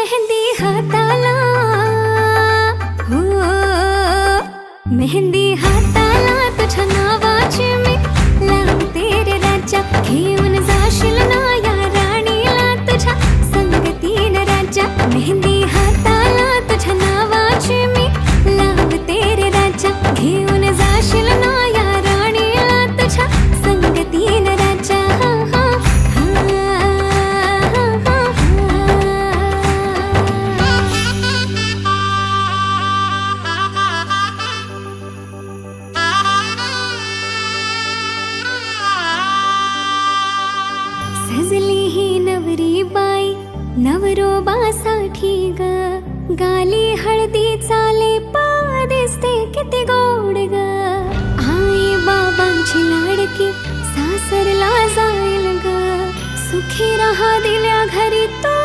मेहंदी हाताला, हो मेहंदी हाताला तुझ्या नावाची मी लावते रे राजा. घेऊन जाशील ना या राणीला तुझ्या संगतीनं राजा. मेहंदी हाताला तुझ्या नावाची मी लावते रे राजा. घेऊन जाशील ना या राणीला तुझ्या संगतीनं राजा. सजली ही नवरी बाई नवरोबासाठी ग. गाली हळदी चाले पा दिसते किती गोड ग. आई बाबांची लाडकी सासरला जाईल ग. सुखी राहा दिल्या घरी तो